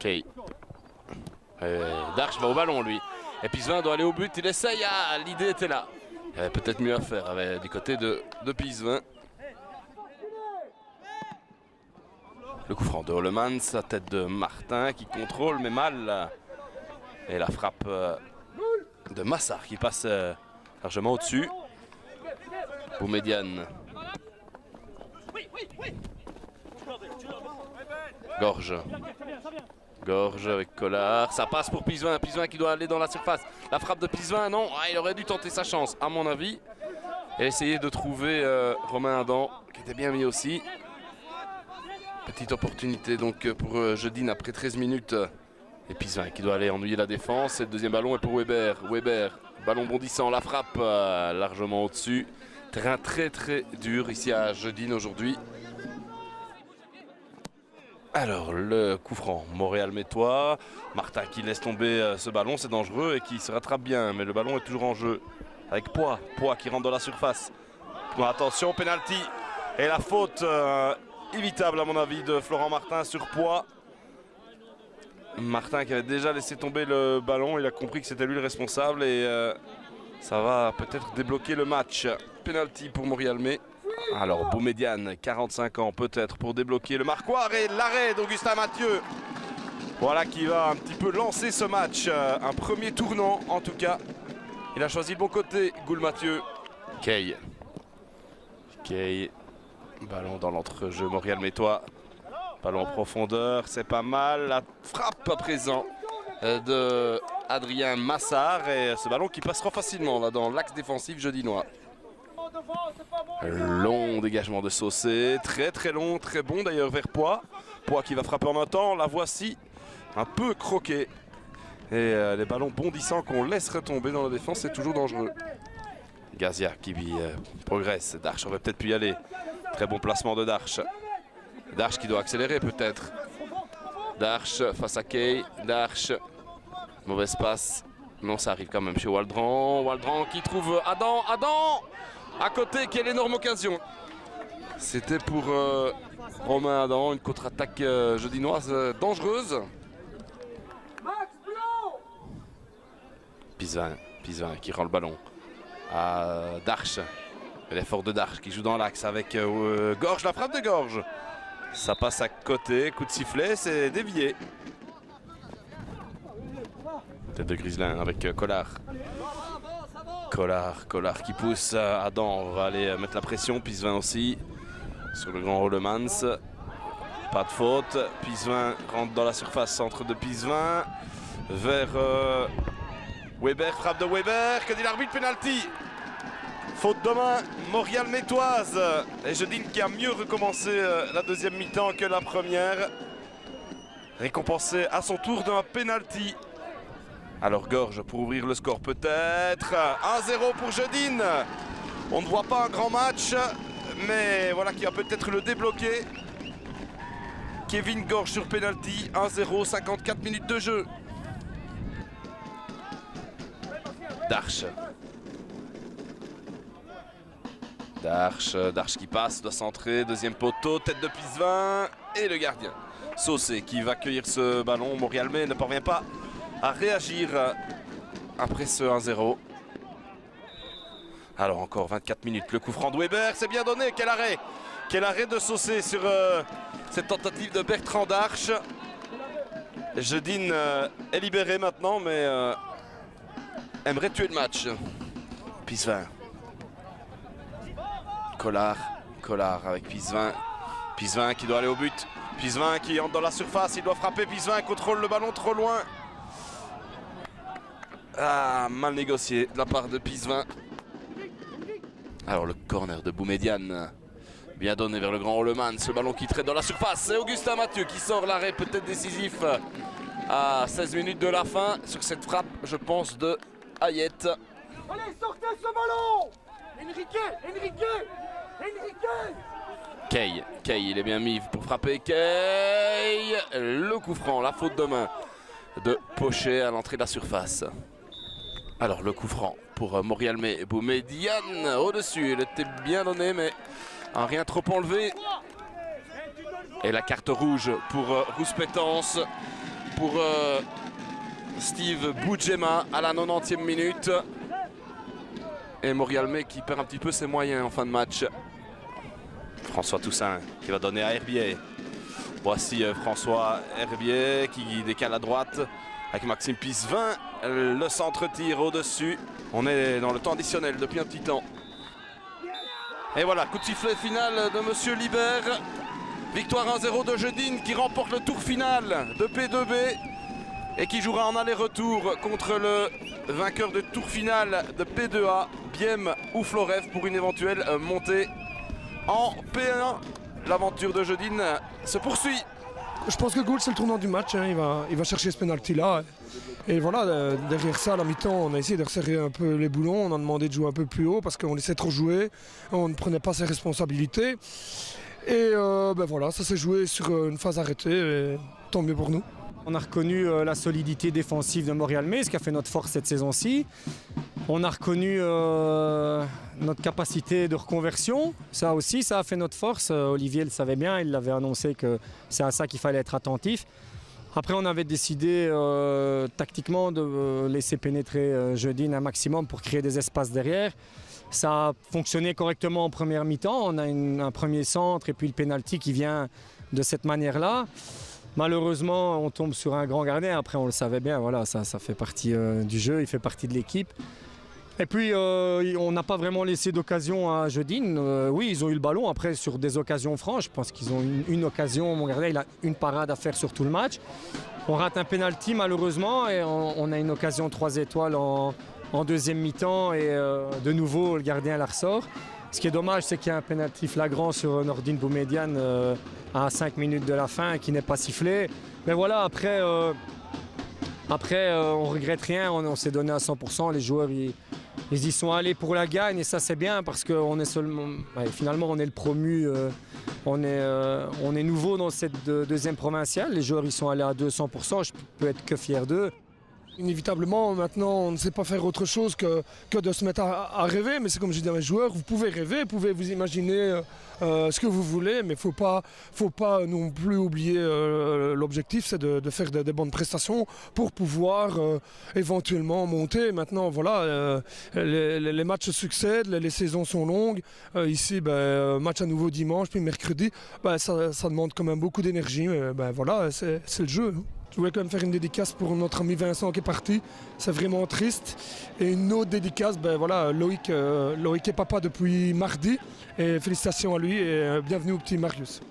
Kay. Darche va au ballon lui. Et Pisevin doit aller au but, il essaye, l'idée était là. Il y avait peut-être mieux à faire du côté de Pisevin. Le coup franc de Hollemans, sa tête de Martin qui contrôle mais mal. Et la frappe de Massard qui passe largement au-dessus. Boumedienne. Gorge. Gorge avec Collard. Ça passe pour Pisevin. Pisevin qui doit aller dans la surface. La frappe de Pisevin, non. Il aurait dû tenter sa chance, à mon avis. Et essayer de trouver Romain Adam, qui était bien mis aussi. Petite opportunité donc pour Jedine après 13 minutes. Et Pisevin qui doit aller ennuyer la défense. Et le deuxième ballon est pour Weber. Weber, ballon bondissant, la frappe largement au-dessus. Terrain très très dur ici à Jedine aujourd'hui. Alors le coup franc, Montréal-Métois. Martin qui laisse tomber ce ballon, c'est dangereux et qui se rattrape bien. Mais le ballon est toujours en jeu avec Poix. Poix qui rentre dans la surface. Bon, attention, penalty. Et la faute évitable à mon avis de Florent Martin sur Poix. Martin qui avait déjà laissé tomber le ballon, il a compris que c'était lui le responsable et ça va peut-être débloquer le match. Penalty pour Montréal-Mé. Alors Boumedienne, 45 ans peut-être pour débloquer le marquoir et l'arrêt d'Augustin Mathieu. Voilà qui va un petit peu lancer ce match. Un premier tournant en tout cas. Il a choisi le bon côté, Goul Mathieu. Kay. Kay. Ballon dans l'entrejeu, Montréal-Métois. Ballon en profondeur, c'est pas mal. La frappe à présent de Adrien Massard. Et ce ballon qui passera facilement là, dans l'axe défensif jedinois. Long dégagement de Saucé. Très très long, très bon d'ailleurs vers Poix. Poix qui va frapper en même temps. La voici un peu croquée. Et les ballons bondissants qu'on laisse retomber dans la défense, c'est toujours dangereux. Gazia qui progresse. Darche aurait peut-être pu y aller. Très bon placement de Darche. Darche qui doit accélérer peut-être. Darche face à Kay. Darche. Mauvaise passe. Non, ça arrive quand même chez Waldran. Waldran qui trouve Adam. Adam à côté, quelle énorme occasion. C'était pour Romain Adam. Une contre-attaque jedinoise dangereuse. Pisevin qui rend le ballon à Darche. L'effort de Darche qui joue dans l'axe avec Gorge, la frappe de Gorge. Ça passe à côté, coup de sifflet, c'est dévié. Tête de Griselin avec Collard. Collard qui pousse Adam, on va aller mettre la pression. Pisevin aussi sur le grand Hollemans. Pas de faute. Pisevin rentre dans la surface, centre de Pisevin vers Weber, frappe de Weber. Que dit l'arbitre? Penalty. Faute de main, Montréal-Métoise. Et Jedine qui a mieux recommencé la deuxième mi-temps que la première. Récompensé à son tour d'un penalty. Alors Gorge pour ouvrir le score peut-être. 1-0 pour Jedine. On ne voit pas un grand match, mais voilà qui va peut-être le débloquer. Kevin Gorge sur penalty. 1-0, 54 minutes de jeu. Darche. Darche qui passe, doit centrer, deuxième poteau, tête de Pisevin et le gardien. Saucé qui va cueillir ce ballon. Montréal-Mé ne parvient pas à réagir après ce 1-0. Alors encore 24 minutes, le coup franc de Weber, c'est bien donné, quel arrêt! Quel arrêt de Saucé sur cette tentative de Bertrand Darche. Jedine est libéré maintenant, mais aimerait tuer le match. Pisevin. Collard avec Pisevin. Pisevin qui doit aller au but. Pisevin qui entre dans la surface, il doit frapper. Pisevin contrôle le ballon trop loin. Mal négocié de la part de Pisevin. Alors le corner de Boumedienne. Bien donné vers le grand Hollemans. Ce ballon qui traite dans la surface. C'est Augustin Mathieu qui sort l'arrêt peut-être décisif à 16 minutes de la fin. Sur cette frappe, je pense, de Hayette. Allez, sortez ce ballon! Enrique! Kay, il est bien mis pour frapper. Kay, le coup franc, la faute de main de Pochet à l'entrée de la surface. Alors le coup franc pour Montréal-Mé. Boumedienne au-dessus, il était bien donné mais rien trop enlevé. Et la carte rouge pour Rouspétance. pour Steve Boudjema à la 90e minute. Et Morialmé qui perd un petit peu ses moyens en fin de match. François Toussaint qui va donner à Herbier. Voici François Herbier qui décale à droite avec Maxime Pisevin. Le centre-tir au-dessus. On est dans le temps additionnel depuis un petit temps. Et voilà, coup de sifflet final de Monsieur Libert. Victoire 1-0 de Jeudine qui remporte le tour final de P2B et qui jouera en aller-retour contre le vainqueur de tour final de P2A, Bième ou Floref, pour une éventuelle montée en P1. L'aventure de Jeudine se poursuit. Je pense que Gould, c'est le tournant du match. Hein. Il va chercher ce penalty-là. Et voilà, derrière ça, à la mi-temps, on a essayé de resserrer un peu les boulons. On a demandé de jouer un peu plus haut parce qu'on laissait trop jouer. On ne prenait pas ses responsabilités. Et voilà, ça s'est joué sur une phase arrêtée. Et tant mieux pour nous. On a reconnu la solidité défensive de Morialmé, ce qui a fait notre force cette saison-ci. On a reconnu notre capacité de reconversion. Ça aussi, ça a fait notre force. Olivier le savait bien, il l'avait annoncé que c'est à ça qu'il fallait être attentif. Après, on avait décidé tactiquement de laisser pénétrer Jeudine un maximum pour créer des espaces derrière. Ça a fonctionné correctement en première mi-temps. On a un premier centre et puis le pénalty qui vient de cette manière-là. Malheureusement, on tombe sur un grand gardien. Après, on le savait bien, voilà, ça fait partie du jeu, il fait partie de l'équipe. Et puis, on n'a pas vraiment laissé d'occasion à Jeudine. Oui, ils ont eu le ballon. Après, sur des occasions franches, je pense qu'ils ont une occasion. Mon gardien, il a une parade à faire sur tout le match. On rate un penalty, malheureusement, et on a une occasion 3 étoiles en deuxième mi-temps. Et de nouveau, le gardien la ressort. Ce qui est dommage, c'est qu'il y a un penalty flagrant sur Nordine Boumediane à 5 minutes de la fin qui n'est pas sifflé. Mais voilà, après on ne regrette rien, on s'est donné à 100%. Les joueurs, ils y sont allés pour la gagne et ça c'est bien parce qu'on est seulement, finalement on est le promu, on est nouveau dans cette deuxième provinciale. Les joueurs ils sont allés à 200%, je peux être que fier d'eux. Inévitablement, maintenant, on ne sait pas faire autre chose que de se mettre à rêver. Mais c'est comme je dis à mes joueurs, vous pouvez rêver, vous pouvez vous imaginer ce que vous voulez, mais il ne faut pas non plus oublier l'objectif, c'est de faire des bonnes prestations pour pouvoir éventuellement monter. Maintenant, voilà, les matchs succèdent, les saisons sont longues. Ici, match à nouveau dimanche, puis mercredi, ça demande quand même beaucoup d'énergie. Voilà, c'est le jeu. Je voulais quand même faire une dédicace pour notre ami Vincent qui est parti. C'est vraiment triste. Et une autre dédicace, Loïc est papa depuis mardi. Et félicitations à lui et bienvenue au petit Marius.